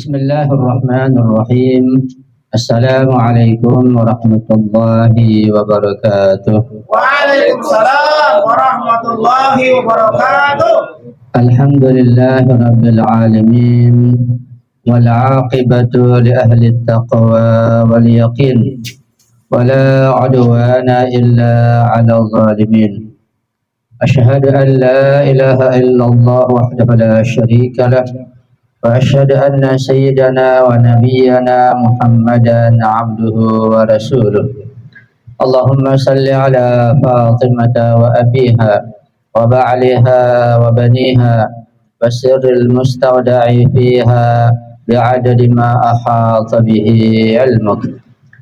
Bismillahirrahmanirrahim. Assalamualaikum warahmatullahi wabarakatuh. Waalaikumsalam warahmatullahi wabarakatuh. Alhamdulillahirabbil alamin wal 'aqibatu li ahli taqwa wal yaqin wala 'udwana illa 'alal zalimin. Asyhadu an la ilaha illallah wahdahu la syarika lah wa asyhadu anna sayyidana wa nabiyyana Muhammadan 'abduhu wa rasuluh. Allahumma salli ala Fatimata wa abiha wa ba'liha wa baniha wa sirril mustawda'i fiha bi'adadi ma ahata bihi ilmuk.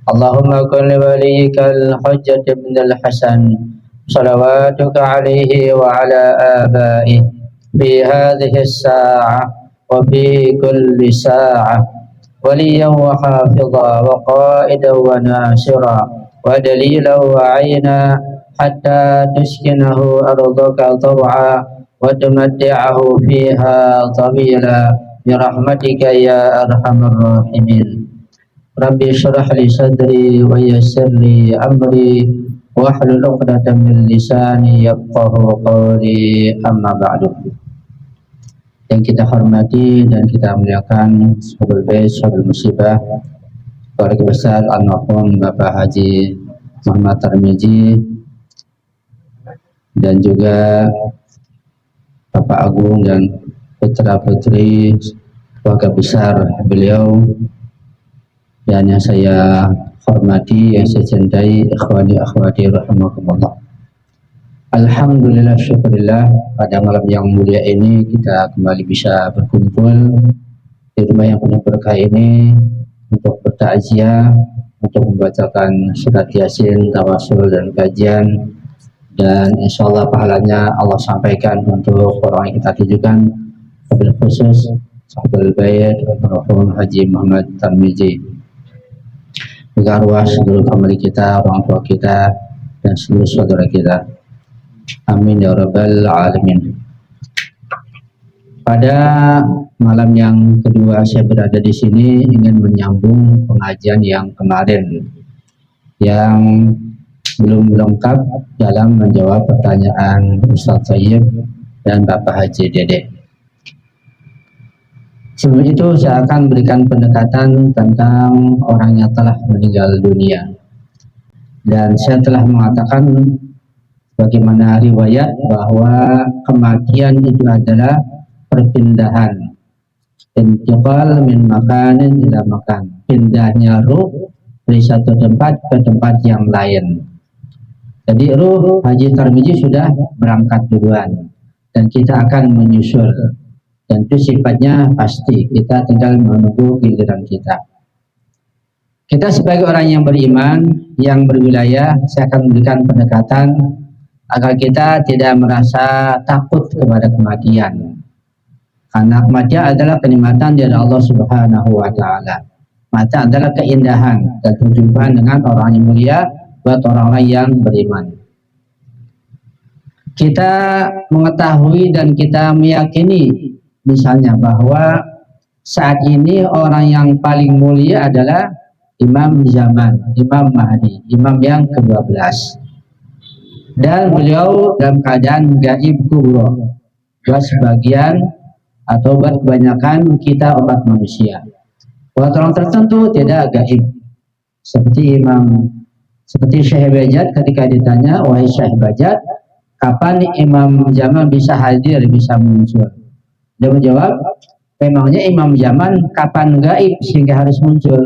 Allahumma kun li waliyikal hujjat ibn al-Hasan salawatuka alaihi wa ala abaihi fi hadhihi as-sa'ah وفي كل ساعة وليا وحافظا وقائدا وناصرا ودليلا وعينا حتى تسكنه أرضك طوعا وتمتعه فيها طويلا برحمتك يا أرحم الراحمين. ربي اشرح لي صدري ويسر لي أمري واحلل عقدة من لساني يفقه قولي أما بعد. Yang kita hormati dan kita muliakan Sahabat Bait, Sahabat Musibah, keluarga besar almarhum Bapak Haji Muhammad Tarmizi dan juga Bapak Agung dan putra putri keluarga besar beliau, dan yang saya hormati, yang saya cintai, ikhwani akhwati rahimakumullah. Alhamdulillah, syukurillah, pada malam yang mulia ini kita kembali bisa berkumpul di rumah yang penuh berkah ini untuk bertakziah, untuk membacakan surat Yasin, tawasul dan kajian, dan insya Allah pahalanya Allah sampaikan untuk orang yang kita tujukan, wabil khusus Sahabat Bait almarhum Haji Muhammad Tarmizi, juga arwah seluruh famili kita, orang tua kita, dan seluruh saudara kita. Amin ya rabbal alamin. Pada malam yang kedua saya berada di sini ingin menyambung pengajian yang kemarin yang belum lengkap dalam menjawab pertanyaan Ustaz Sayyid dan Bapak Haji Dede. Sebelum itu saya akan berikan pendekatan tentang orang yang telah meninggal dunia. Dan saya telah mengatakan bagaimana riwayat bahwa kematian itu adalah perpindahan, intiqal min makanin ila makan, pindahnya ruh dari satu tempat ke tempat yang lain. Jadi ruh Haji Tarmizi sudah berangkat duluan dan kita akan menyusul, dan itu sifatnya pasti, kita tinggal menunggu giliran kita. Kita sebagai orang yang beriman, yang berwilayah, saya akan memberikan pendekatan agar kita tidak merasa takut kepada kematian, karena kematian adalah kenikmatan dari Allah Subhanahu wa Ta'ala. Kematian adalah keindahan dan perjumpaan dengan orang yang mulia buat orang-orang yang beriman. Kita mengetahui dan kita meyakini misalnya bahwa saat ini orang yang paling mulia adalah Imam Zaman, Imam Mahdi, Imam yang ke-12. Dan beliau dalam keadaan gaib kubro, buat sebagian atau buat kebanyakan kita umat manusia. Buat orang tertentu tidak gaib, seperti Syekh Bajat ketika ditanya, wahai Syekh Bajat, kapan Imam Zaman bisa hadir, bisa muncul? Dia menjawab, memangnya Imam Zaman kapan gaib sehingga harus muncul?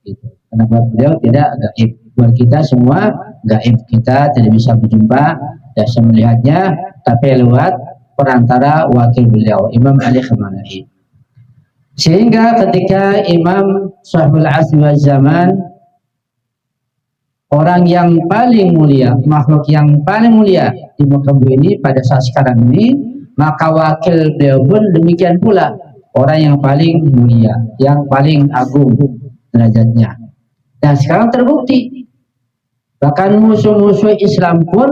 Gitu. Karena buat beliau tidak gaib. Buat kita semua gaib, kita tidak bisa berjumpa dan bisa melihatnya, tapi lewat perantara wakil beliau, Imam Ali Khamenei. Sehingga ketika Imam Sahibul Asri wal Zaman, orang yang paling mulia, makhluk yang paling mulia di muka bumi ini pada saat sekarang ini, maka wakil beliau pun demikian pula, orang yang paling mulia, yang paling agung derajatnya. Dan sekarang terbukti, bahkan musuh-musuh Islam pun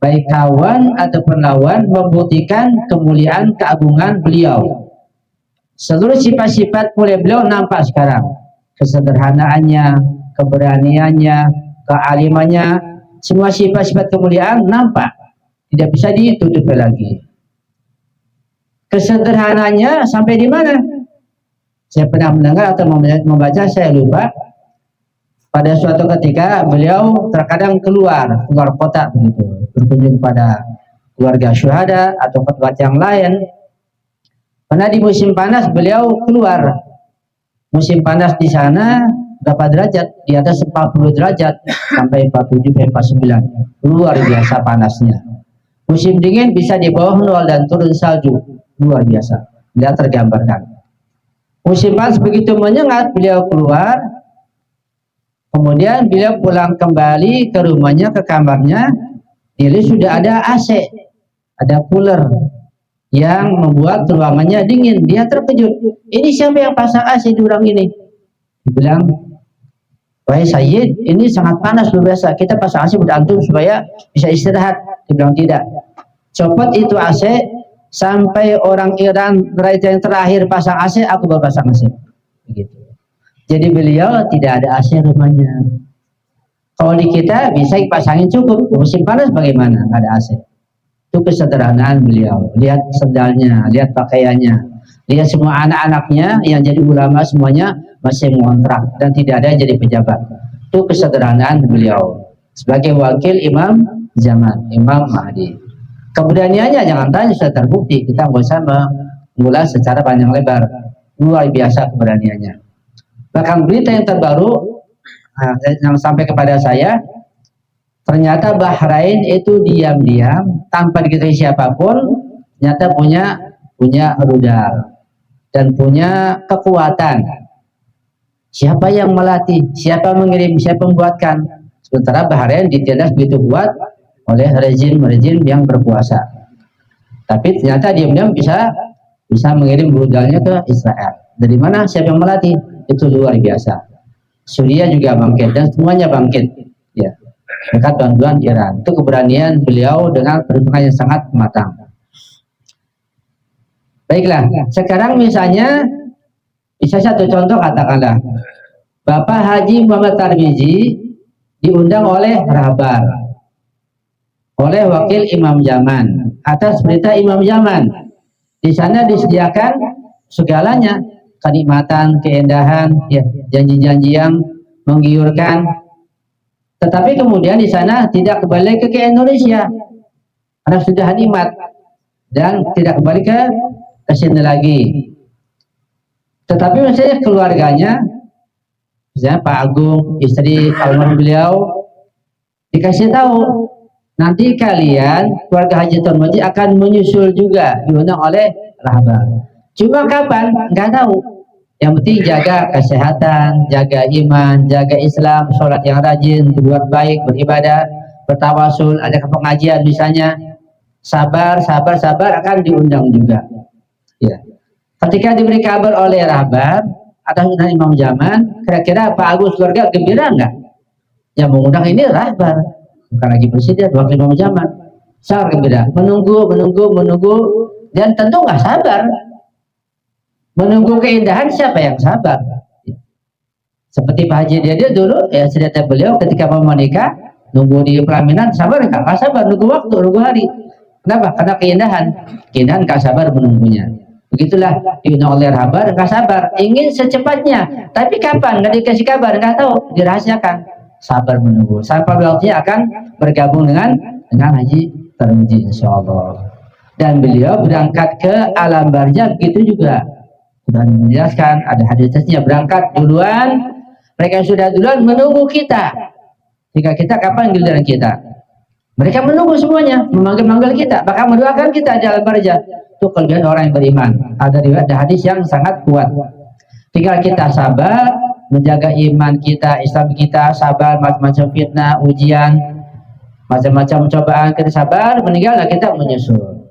baik kawan ataupun lawan membuktikan kemuliaan keagungan beliau. Seluruh sifat-sifat mulia beliau nampak sekarang. Kesederhanaannya, keberaniannya, kealimannya, semua sifat-sifat kemuliaan nampak. Tidak bisa ditutupi lagi. Kesederhananya sampai di mana? Saya pernah mendengar atau membaca, saya lupa. Pada suatu ketika beliau terkadang keluar kota begitu, berkunjung pada keluarga syuhada atau tempat yang lain. Karena di musim panas beliau keluar. Musim panas di sana berapa derajat? Di atas 40 derajat sampai 47 49. Luar biasa panasnya. Musim dingin bisa di bawah 0 dan turun salju. Luar biasa. Tidak tergambarkan. Musim panas begitu menyengat, beliau keluar. Kemudian beliau pulang kembali ke rumahnya, ke kamarnya. Jadi sudah ada AC, ada cooler yang membuat ruangannya dingin. Dia terkejut. Ini siapa yang pasang AC di ruang ini? Dibilang, wahai Sayyid, ini sangat panas luar biasa. Kita pasang AC buat antum supaya bisa istirahat. Dibilang tidak. Copot itu AC sampai orang Iran rakyat yang terakhir pasang AC, aku baru pasang AC. Begitu. Jadi beliau tidak ada AC rumahnya. Kalau di kita bisa dipasangin cukup. Musim panas bagaimana? Nggak ada AC. Itu kesederhanaan beliau. Lihat sendalnya, lihat pakaiannya, lihat semua anak-anaknya yang jadi ulama semuanya masih ngontrak dan tidak ada yang jadi pejabat. Itu kesederhanaan beliau sebagai wakil imam zaman, Imam Mahdi. Keberaniannya jangan tanya, sudah terbukti. Kita nggak usah mengulas secara panjang lebar. Luar biasa keberaniannya. Bahkan berita yang terbaru yang sampai kepada saya, ternyata Bahrain itu diam-diam tanpa diketahui siapapun, ternyata punya rudal dan punya kekuatan. Siapa yang melatih? Siapa mengirim? Siapa membuatkan? Sementara Bahrain ditindas begitu kuat oleh rezim-rezim yang berkuasa. Tapi ternyata diam-diam bisa mengirim rudalnya ke Israel. Dari mana? Siapa yang melatih? Itu luar biasa. Suriah juga bangkit dan semuanya bangkit. Ya. Dekat bantuan Iran. Itu keberanian beliau dengan perhitungan yang sangat matang. Baiklah, sekarang misalnya bisa satu contoh, katakanlah Bapak Haji Muhammad Tarmizi diundang oleh Rahbar, oleh wakil Imam Zaman atas perintah Imam Zaman. Di sana disediakan segalanya, kenikmatan, keindahan, ya, janji-janji yang menggiurkan. Tetapi kemudian di sana tidak kembali ke Indonesia karena sudah nikmat dan tidak kembali ke sini lagi. Tetapi misalnya keluarganya, misalnya Pak Agung, istri almarhum beliau, dikasih tahu nanti kalian keluarga Haji Tarmizi akan menyusul juga, diundang oleh Rahbar. Cuma kapan? Nggak tahu. Yang penting jaga kesehatan, jaga iman, jaga Islam, sholat yang rajin, berbuat baik, beribadah, bertawasul, ada pengajian misalnya. Sabar akan diundang juga. Ya. Ketika diberi kabar oleh Rahbar atas undangan Imam Zaman, kira-kira Pak Agus keluarga gembira nggak? Yang mengundang ini Rahbar, bukan lagi presiden, wakil Imam Zaman. Sangat gembira, menunggu, dan tentu nggak sabar. Menunggu keindahan, siapa yang sabar? Seperti Pak Haji dia dulu, ya cerita beliau ketika mau menikah, nunggu di pelaminan, sabar nggak? Nggak sabar, nunggu waktu, nunggu hari. Kenapa? Karena keindahan nggak sabar menunggunya. Begitulah diundang oleh Rahbar, nggak sabar, ingin secepatnya. Tapi kapan? Nggak dikasih kabar, nggak tahu, dirahasiakan. Sabar menunggu. Sampai waktunya akan bergabung dengan Haji Tarmizi, insyaallah. Dan beliau berangkat ke alam barzah begitu juga. Dan menjelaskan ada hadisnya, berangkat duluan, mereka sudah duluan menunggu kita. Jika kita kapan giliran kita, mereka menunggu semuanya, memanggil kita, bahkan mendoakan kita di alam barzah. Itu kelebihan orang yang beriman. Ada riwayat, ada hadis yang sangat kuat. Tinggal kita sabar, menjaga iman kita, Islam kita, sabar macam-macam fitnah, ujian, macam-macam cobaan, kita sabar, meninggallah kita menyusul.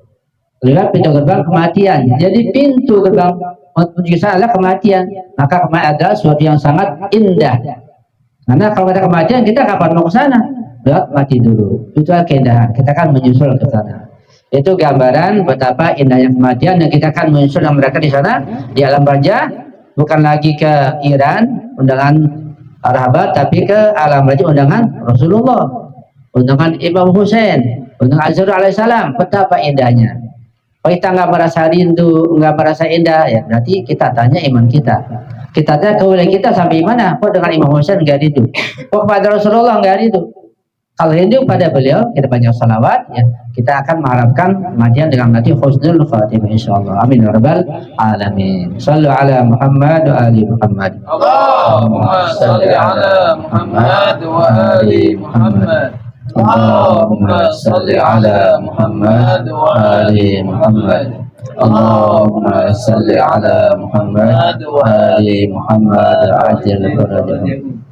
Lewat pintu gerbang kematian. Jadi pintu gerbang menuju sana adalah kematian. Maka kematian adalah sesuatu yang sangat indah. Karena kalau ada kematian, kita kapan mau ke sana? Lewat mati dulu. Itu adalah keindahan. Kita kan menyusul ke sana. Itu gambaran betapa indahnya kematian, dan kita akan menyusul mereka di sana di alam barzah, bukan lagi ke Iran undangan Rahabat, tapi ke alam barzah undangan Rasulullah, undangan Imam Husain, undangan Azhar alaihissalam. Betapa indahnya. Kalau kita nggak merasa rindu, nggak merasa indah, ya berarti kita tanya iman kita. Kita tanya kewilayah kita sampai mana? Kok dengan Imam Husain nggak rindu? Kok kepada Rasulullah nggak rindu? Kalau rindu pada beliau, kita banyak salawat, ya, kita akan mengharapkan kematian dengan mati husnul khatimah insyaallah. Amin ya rabbal alamin. Shallu ala Muhammad wa ali Muhammad. Allahumma shalli ala Muhammad wa ali Muhammad. Allahumma shalli ala Muhammad wa ali Muhammad. Allahumma shalli ala Muhammad wa ali Muhammad. Ajil farajahum.